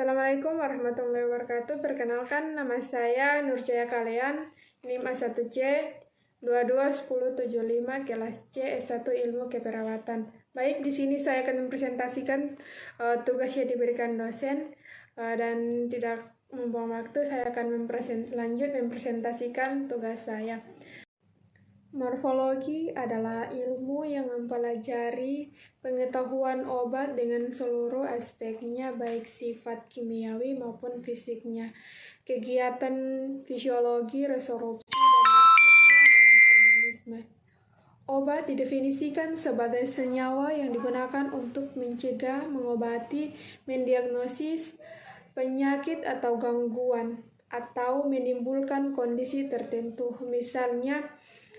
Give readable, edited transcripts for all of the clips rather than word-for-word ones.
Assalamualaikum warahmatullahi wabarakatuh. Perkenalkan, nama saya Nurjaya Kalean, NIM A1C 221075 kelas C S1 Ilmu Keperawatan. Baik, di sini saya akan mempresentasikan tugas yang diberikan dosen dan tidak membuang waktu, saya akan lanjut mempresentasikan tugas saya. Morfologi adalah ilmu yang mempelajari pengetahuan obat dengan seluruh aspeknya, baik sifat kimiawi maupun fisiknya, kegiatan fisiologi, resorpsi, dan aktifnya dalam organisme. Obat didefinisikan sebagai senyawa yang digunakan untuk mencegah, mengobati, mendiagnosis penyakit atau gangguan, atau menimbulkan kondisi tertentu, misalnya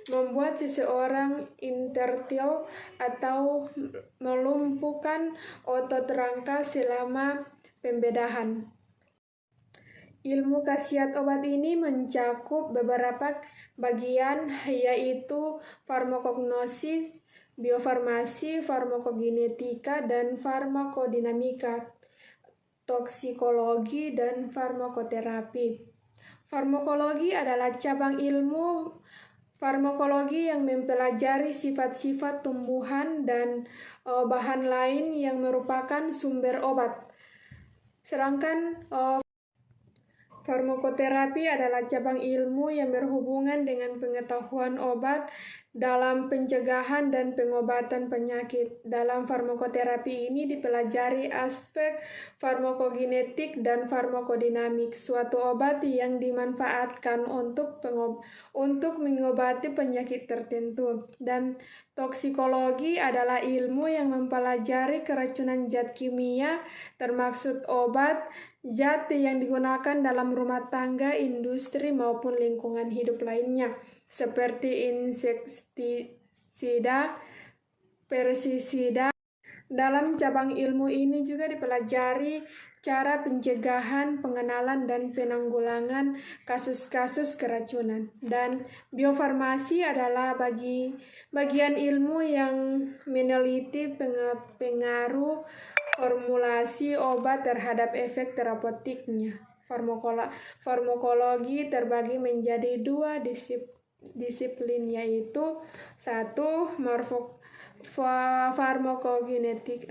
membuat seseorang infertil atau melumpuhkan otot rangka selama pembedahan. Ilmu khasiat obat ini mencakup beberapa bagian, yaitu farmakognosis, biofarmasi, farmakogenetika, dan farmakodinamika, toksikologi, dan farmakoterapi. Farmakologi adalah cabang ilmu farmakologi yang mempelajari sifat-sifat tumbuhan dan bahan lain yang merupakan sumber obat. Sedangkan farmakoterapi adalah cabang ilmu yang berhubungan dengan pengetahuan obat dalam pencegahan dan pengobatan penyakit. Dalam farmakoterapi ini dipelajari aspek farmakogenetik dan farmakodinamik suatu obat yang dimanfaatkan untuk mengobati penyakit tertentu. Dan toksikologi adalah ilmu yang mempelajari keracunan zat kimia, termasuk obat, zat yang digunakan dalam rumah tangga, industri, maupun lingkungan hidup lainnya, seperti insektisida, pestisida. Dalam cabang ilmu ini juga dipelajari cara pencegahan, pengenalan, dan penanggulangan kasus-kasus keracunan. Dan biofarmasi adalah bagian ilmu yang meneliti pengaruh formulasi obat terhadap efek terapeutiknya. Farmakologi terbagi menjadi dua disiplin, yaitu satu farmakogenetik,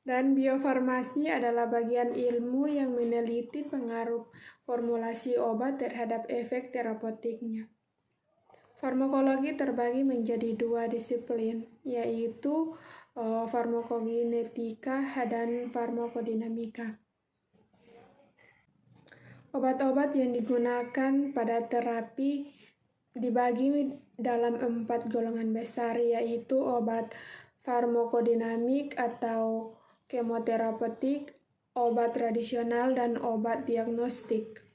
dan biofarmasi adalah bagian ilmu yang meneliti pengaruh formulasi obat terhadap efek terapeutiknya. Farmakologi terbagi menjadi dua disiplin, yaitu farmakogenetika dan farmakodinamika. Obat-obat yang digunakan pada terapi dibagi dalam 4 golongan besar, yaitu obat farmakodinamik atau kemoterapeutik, obat tradisional, dan obat diagnostik.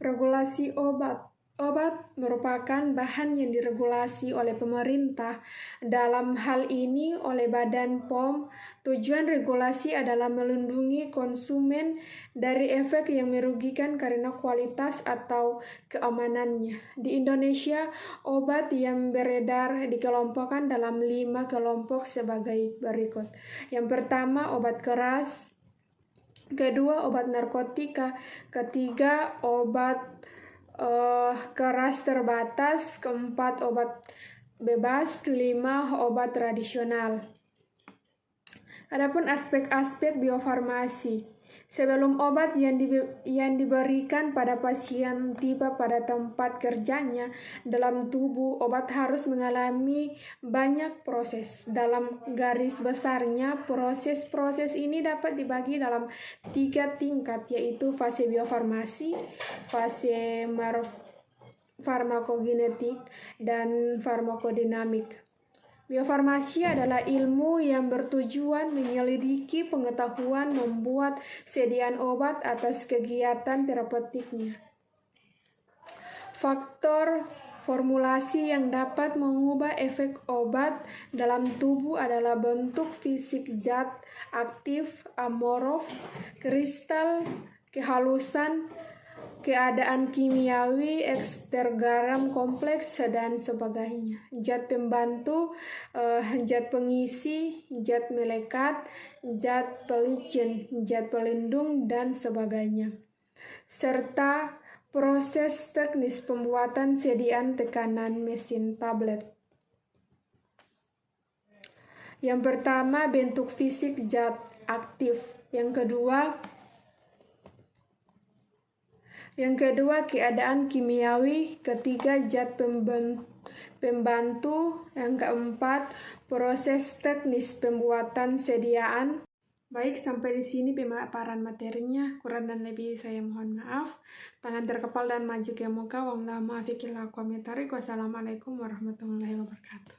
Regulasi obat. Obat merupakan bahan yang diregulasi oleh pemerintah, dalam hal ini oleh Badan POM. Tujuan regulasi adalah melindungi konsumen dari efek yang merugikan karena kualitas atau keamanannya. Di Indonesia, obat yang beredar dikelompokkan dalam 5 kelompok sebagai berikut. Yang pertama, obat keras. Kedua, obat narkotika. Ketiga, obat keras terbatas. Keempat, obat bebas. 5, obat tradisional. Adapun aspek-aspek biofarmasi. Sebelum obat yang diberikan pada pasien tiba pada tempat kerjanya dalam tubuh, obat harus mengalami banyak proses. Dalam garis besarnya, proses-proses ini dapat dibagi dalam 3 tingkat, yaitu fase biofarmasi, fase farmakogenetik, dan farmakodinamik. Biofarmasi adalah ilmu yang bertujuan menyelidiki pengetahuan membuat sediaan obat atas kegiatan terapeutiknya. Faktor formulasi yang dapat mengubah efek obat dalam tubuh adalah bentuk fisik zat aktif, amorf, kristal, kehalusan, keadaan kimiawi, ekster garam kompleks, dan sebagainya. Zat pembantu, zat pengisi, zat melekat, zat pelicin, zat pelindung, dan sebagainya. Serta proses teknis pembuatan sediaan tekanan mesin tablet. Yang pertama, bentuk fisik zat aktif. Yang kedua, keadaan kimiawi. Ketiga, zat pembantu. Yang keempat, proses teknis pembuatan sediaan. Baik, sampai di sini pemaparan materinya. Kurang dan lebih saya mohon maaf. Tangan terkepal dan maju ke muka. Wassalamualaikum warahmatullahi wabarakatuh.